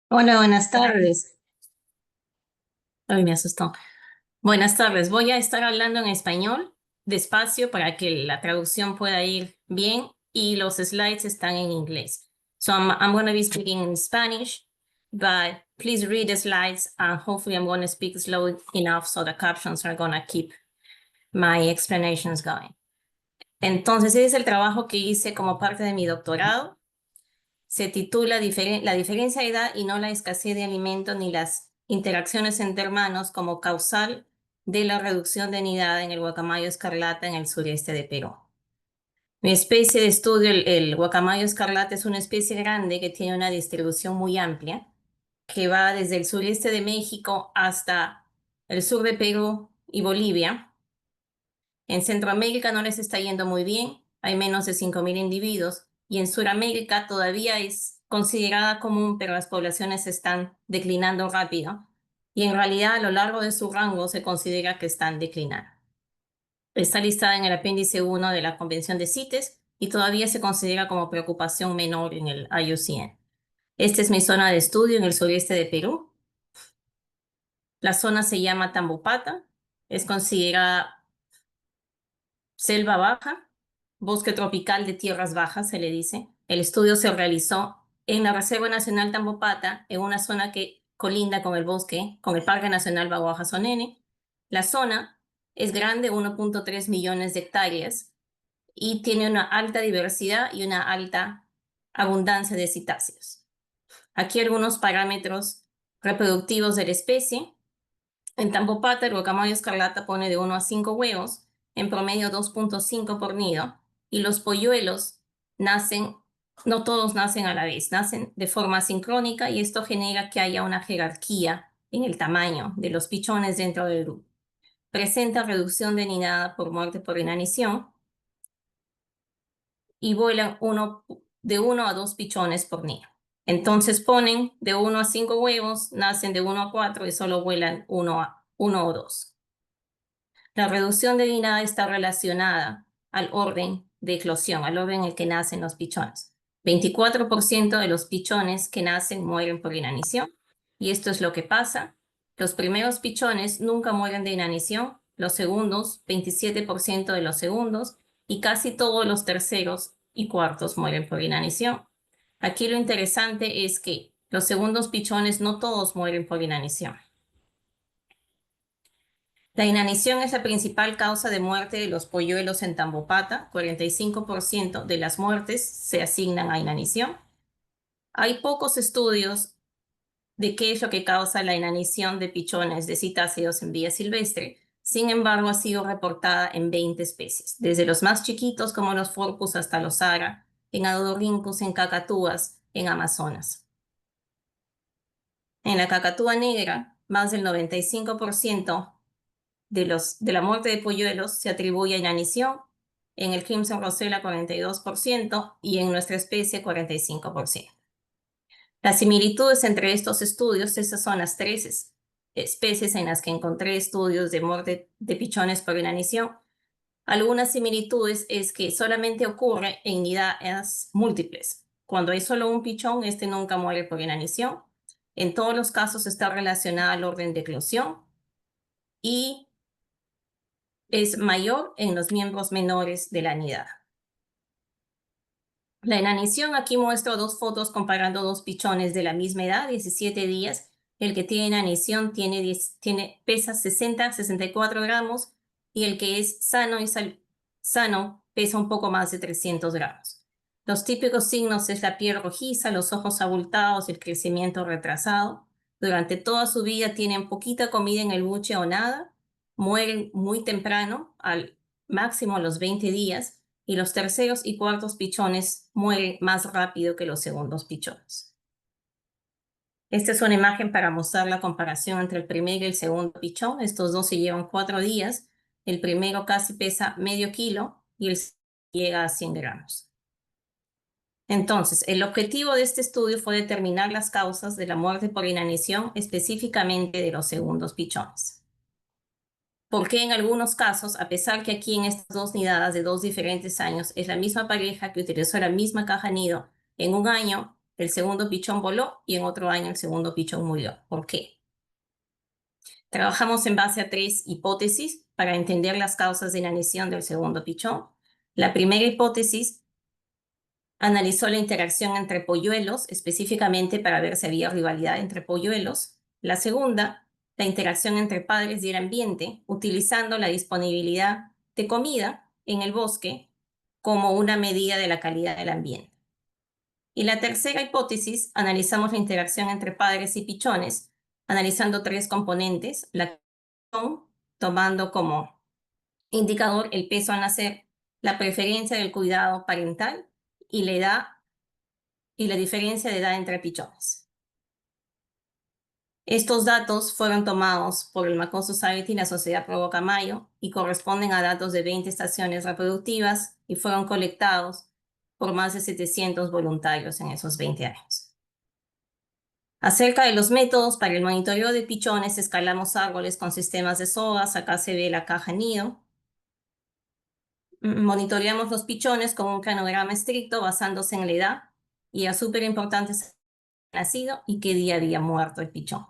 Hola, buenas tardes. Ay, me asustó. Buenas tardes. Voy a estar hablando en español despacio para que la traducción pueda ir bien y los slides están en inglés. So I'm going to be speaking in Spanish, but please read the slides and hopefully I'm going to speak slow enough so the captions are going to keep my explanations going. Entonces, ese es el trabajo que hice como parte de mi doctorado. Se titula La diferencia de edad y no la escasez de alimentos ni las interacciones entre hermanos como causal de la reducción de nidada en el guacamayo escarlata en el sureste de Perú. Mi especie de estudio, el guacamayo escarlata, es una especie grande que tiene una distribución muy amplia, que va desde el sureste de México hasta el sur de Perú y Bolivia. En Centroamérica no les está yendo muy bien, hay menos de 5.000 individuos, y en Sudamérica todavía es considerada común, pero las poblaciones están declinando rápido, y en realidad a lo largo de su rango se considera que están declinando. Está listada en el apéndice 1 de la Convención de CITES y todavía se considera como preocupación menor en el IUCN. Esta es mi zona de estudio en el sureste de Perú. La zona se llama Tambopata, es considerada selva baja, bosque tropical de tierras bajas, se le dice. El estudio se realizó en la Reserva Nacional Tambopata, en una zona que colinda con el bosque, con el Parque Nacional Baguaja-Sonene. La zona es grande, 1.3 millones de hectáreas, y tiene una alta diversidad y una alta abundancia de cetáceos. Aquí algunos parámetros reproductivos de la especie. En Tambopata, el guacamayo escarlata pone de 1 a 5 huevos, en promedio 2.5 por nido, y los polluelos nacen, no todos nacen a la vez, nacen de forma sincrónica y esto genera que haya una jerarquía en el tamaño de los pichones dentro del grupo. Presenta reducción de nidada por muerte por inanición y vuelan de 1 a 2 pichones por nido. Entonces ponen de 1 a 5 huevos, nacen de 1 a 4 y solo vuelan 1 o 2. La reducción de nidada está relacionada al orden de eclosión, al orden en el que nacen los pichones. 24% de los pichones que nacen mueren por inanición, y esto es lo que pasa. Los primeros pichones nunca mueren de inanición, los segundos, 27% de los segundos, y casi todos los terceros y cuartos mueren por inanición. Aquí lo interesante es que los segundos pichones no todos mueren por inanición. La inanición es la principal causa de muerte de los polluelos en Tambopata. 45% de las muertes se asignan a inanición. Hay pocos estudios de qué es lo que causa la inanición de pichones de citáceos en vía silvestre. Sin embargo, ha sido reportada en 20 especies, desde los más chiquitos como los Forcus hasta los Ara, en Adodorhynchus, en cacatúas, en Amazonas. En la cacatúa negra, más del 95% de la muerte de polluelos se atribuye a inanición, en el Crimson Rosella 42% y en nuestra especie 45%. Las similitudes entre estos estudios, esas son las tres especies en las que encontré estudios de muerte de pichones por inanición. Algunas similitudes es que solamente ocurre en nidadas múltiples. Cuando hay solo un pichón, este nunca muere por inanición. En todos los casos está relacionada al orden de eclosión y es mayor en los miembros menores de la nidada. La inanición, aquí muestro dos fotos comparando dos pichones de la misma edad, 17 días. El que tiene inanición pesa 64 gramos y el que es sano pesa un poco más de 300 gramos. Los típicos signos es la piel rojiza, los ojos abultados, el crecimiento retrasado. Durante toda su vida tienen poquita comida en el buche o nada. Mueren muy temprano, al máximo a los 20 días, y los terceros y cuartos pichones mueren más rápido que los segundos pichones. Esta es una imagen para mostrar la comparación entre el primer y el segundo pichón. Estos dos se llevan 4 días. El primero casi pesa medio kilo y el segundo llega a 100 gramos. Entonces, el objetivo de este estudio fue determinar las causas de la muerte por inanición, específicamente de los segundos pichones. Porque en algunos casos, a pesar que aquí en estas dos nidadas de dos diferentes años es la misma pareja que utilizó la misma caja nido en un año, el segundo pichón voló y en otro año el segundo pichón murió. ¿Por qué? Trabajamos en base a 3 hipótesis para entender las causas de inanición del segundo pichón. La primera hipótesis analizó la interacción entre polluelos, específicamente para ver si había rivalidad entre polluelos. La segunda, la interacción entre padres y el ambiente, utilizando la disponibilidad de comida en el bosque como una medida de la calidad del ambiente. Y la tercera hipótesis, analizamos la interacción entre padres y pichones, analizando 3 componentes, la tomando como indicador el peso al nacer, la preferencia del cuidado parental y la edad y la diferencia de edad entre pichones. Estos datos fueron tomados por el Macon Society y la Sociedad Provoca Mayo y corresponden a datos de 20 estaciones reproductivas y fueron colectados por más de 700 voluntarios en esos 20 años. Acerca de los métodos para el monitoreo de pichones, escalamos árboles con sistemas de sogas. Acá se ve la caja nido. Monitoreamos los pichones con un cronograma estricto basándose en la edad y es súper importante nacido y qué día había muerto el pichón.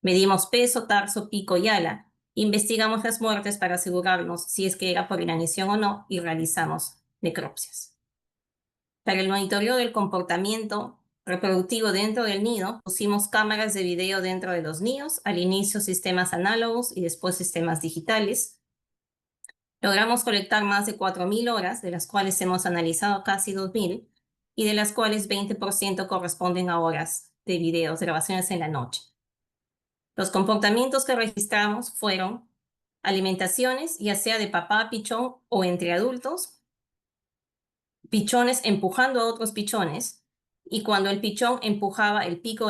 Medimos peso, tarso, pico y ala. Investigamos las muertes para asegurarnos si es que era por inanición o no y realizamos necropsias. Para el monitoreo del comportamiento reproductivo dentro del nido, pusimos cámaras de video dentro de los nidos, al inicio sistemas análogos y después sistemas digitales. Logramos colectar más de 4.000 horas, de las cuales hemos analizado casi 2.000, y de las cuales 20% corresponden a horas de videos, grabaciones en la noche. Los comportamientos que registramos fueron alimentaciones, ya sea de papá a pichón o entre adultos, pichones empujando a otros pichones, y cuando el pichón empujaba el pico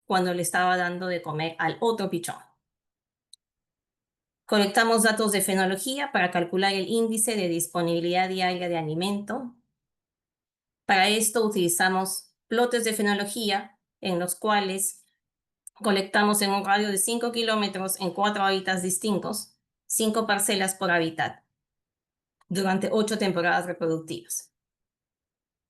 cuando le estaba dando de comer al otro pichón. Colectamos datos de fenología para calcular el índice de disponibilidad diaria de alimento. Para esto utilizamos plotes de fenología en los cuales colectamos en un radio de 5 kilómetros en 4 hábitats distintos, 5 parcelas por hábitat, durante 8 temporadas reproductivas.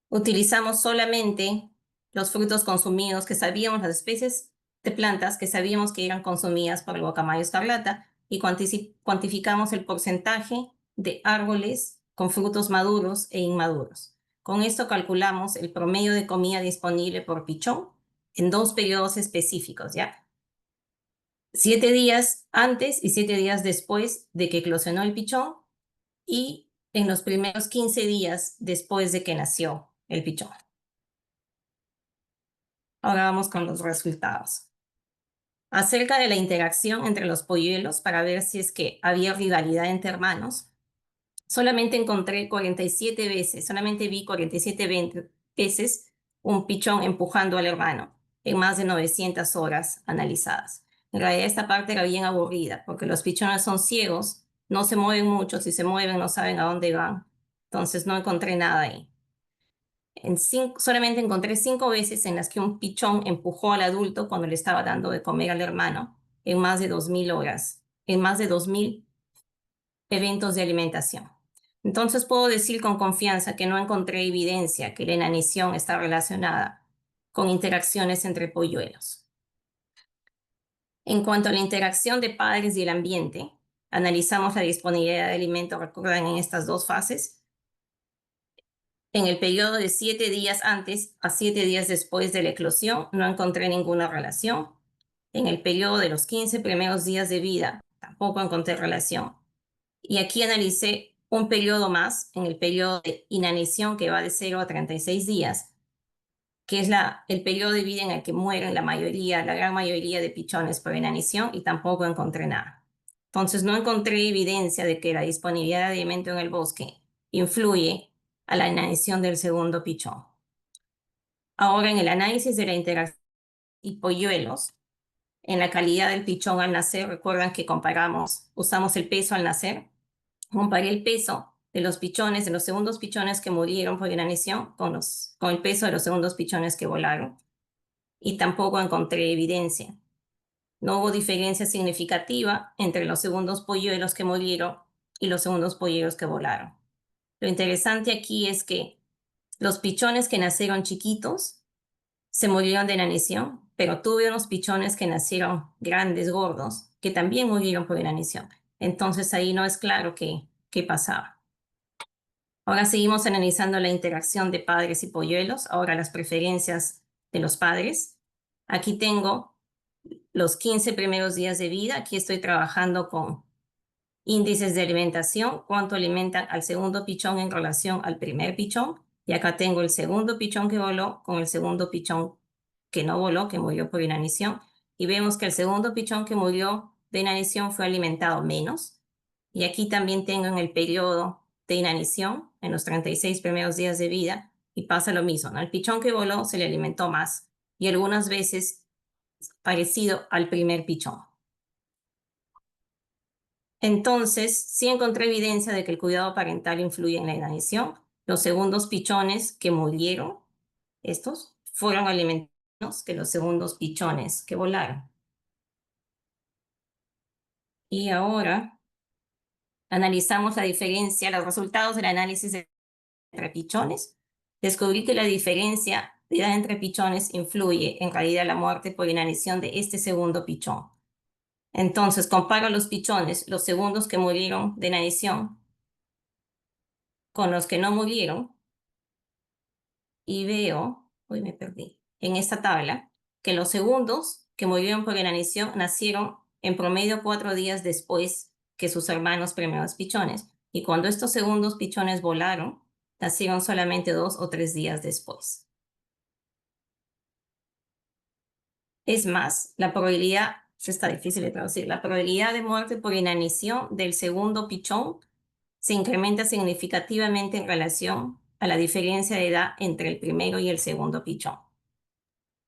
Utilizamos solamente los frutos consumidos que sabíamos, las especies de plantas que sabíamos que eran consumidas por el guacamayo escarlata y cuantificamos el porcentaje de árboles con frutos maduros e inmaduros. Con esto calculamos el promedio de comida disponible por pichón en 2 periodos específicos, ¿ya? 7 días antes y 7 días después de que eclosionó el pichón y en los primeros 15 días después de que nació el pichón. Ahora vamos con los resultados. Acerca de la interacción entre los polluelos para ver si es que había rivalidad entre hermanos, solamente encontré 47 veces, solamente vi 47 veces un pichón empujando al hermano en más de 900 horas analizadas. En realidad esta parte era bien aburrida porque los pichones son ciegos, no se mueven mucho, si se mueven no saben a dónde van, entonces no encontré nada ahí. Solamente encontré 5 veces en las que un pichón empujó al adulto cuando le estaba dando de comer al hermano en más de 2.000 horas, en más de 2.000 eventos de alimentación. Entonces puedo decir con confianza que no encontré evidencia que la inanición está relacionada con interacciones entre polluelos. En cuanto a la interacción de padres y el ambiente, analizamos la disponibilidad de alimento, recuerdan, en estas 2 fases. En el periodo de 7 días antes a 7 días después de la eclosión, no encontré ninguna relación. En el periodo de los 15 primeros días de vida, tampoco encontré relación. Y aquí analicé un periodo más, en el periodo de inanición, que va de 0 a 36 días, que es el periodo de vida en el que mueren la gran mayoría de pichones por inanición, y tampoco encontré nada. Entonces no encontré evidencia de que la disponibilidad de alimento en el bosque influye a la inanición del segundo pichón. Ahora, en el análisis de la interacción y polluelos, en la calidad del pichón al nacer, recuerdan que usamos el peso al nacer. Comparé el peso de los pichones, de los segundos pichones que murieron por inanición con el peso de los segundos pichones que volaron. Y tampoco encontré evidencia. No hubo diferencia significativa entre los segundos polluelos que murieron y los segundos polluelos que volaron. Lo interesante aquí es que los pichones que nacieron chiquitos se murieron de inanición, pero tuve unos pichones que nacieron grandes, gordos, que también murieron por inanición. Entonces ahí no es claro qué pasaba. Ahora seguimos analizando la interacción de padres y polluelos, ahora las preferencias de los padres. Aquí tengo los 15 primeros días de vida, aquí estoy trabajando con índices de alimentación, cuánto alimentan al segundo pichón en relación al primer pichón. Y acá tengo el segundo pichón que voló con el segundo pichón que no voló, que murió por inanición. Y vemos que el segundo pichón que murió de inanición fue alimentado menos. Y aquí también tengo en el periodo de inanición, en los 36 primeros días de vida, y pasa lo mismo, ¿no? El pichón que voló se le alimentó más y algunas veces parecido al primer pichón. Entonces, sí encontré evidencia de que el cuidado parental influye en la inanición. Los segundos pichones que murieron, estos, fueron alimentados menos que los segundos pichones que volaron. Y ahora analizamos la diferencia, los resultados del análisis entre pichones. Descubrí que la diferencia de edad entre pichones influye en realidad la muerte por inanición de este segundo pichón. Entonces, comparo los pichones, los segundos que murieron de inanición, con los que no murieron, y veo, hoy me perdí, en esta tabla, que los segundos que murieron por inanición nacieron en promedio 4 días después que sus hermanos primeros pichones. Y cuando estos segundos pichones volaron, nacieron solamente 2 o 3 días después. Es más, la probabilidad, está difícil de traducir, la probabilidad de muerte por inanición del segundo pichón se incrementa significativamente en relación a la diferencia de edad entre el primero y el segundo pichón.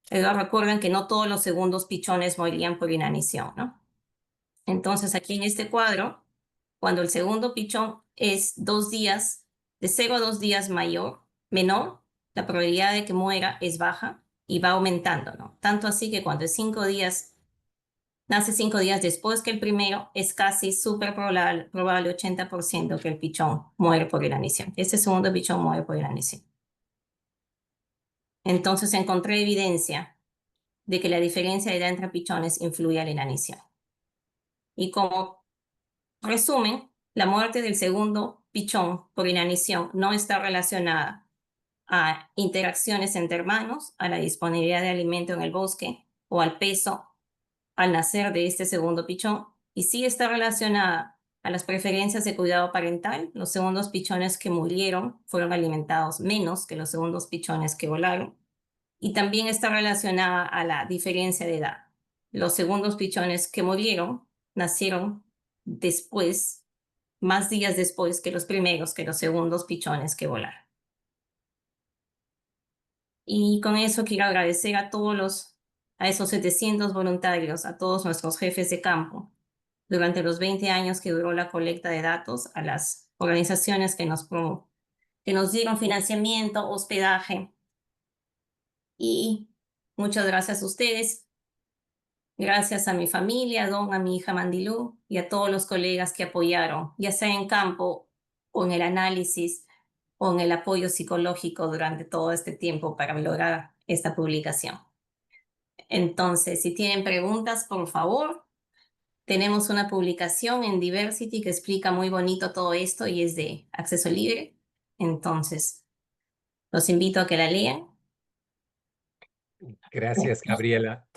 Pero recuerden que no todos los segundos pichones morirían por inanición, ¿no? Entonces, aquí en este cuadro, cuando el segundo pichón es 2 días, de 0 a 2 días menor, la probabilidad de que muera es baja y va aumentando, ¿no? Tanto así que cuando es 5 días, nace 5 días después que el primero, es casi súper probable, 80% que el pichón muere por inanición. Este segundo pichón muere por inanición. Entonces encontré evidencia de que la diferencia de edad entre pichones influye a la inanición. Y como resumen, la muerte del segundo pichón por inanición no está relacionada a interacciones entre hermanos, a la disponibilidad de alimento en el bosque o al peso al nacer de este segundo pichón, y sí está relacionada a las preferencias de cuidado parental. Los segundos pichones que murieron fueron alimentados menos que los segundos pichones que volaron, y también está relacionada a la diferencia de edad. Los segundos pichones que murieron nacieron después, más días después que los primeros, que los segundos pichones que volaron. Y con eso quiero agradecer a esos 700 voluntarios, a todos nuestros jefes de campo, durante los 20 años que duró la colecta de datos, a las organizaciones que nos dieron financiamiento, hospedaje, y muchas gracias a ustedes. Gracias a mi familia, a mi hija Mandilú y a todos los colegas que apoyaron, ya sea en campo o en el análisis o en el apoyo psicológico durante todo este tiempo para lograr esta publicación. Entonces, si tienen preguntas, por favor, tenemos una publicación en Diversity que explica muy bonito todo esto y es de acceso libre. Entonces, los invito a que la lean. Gracias, Gabriela.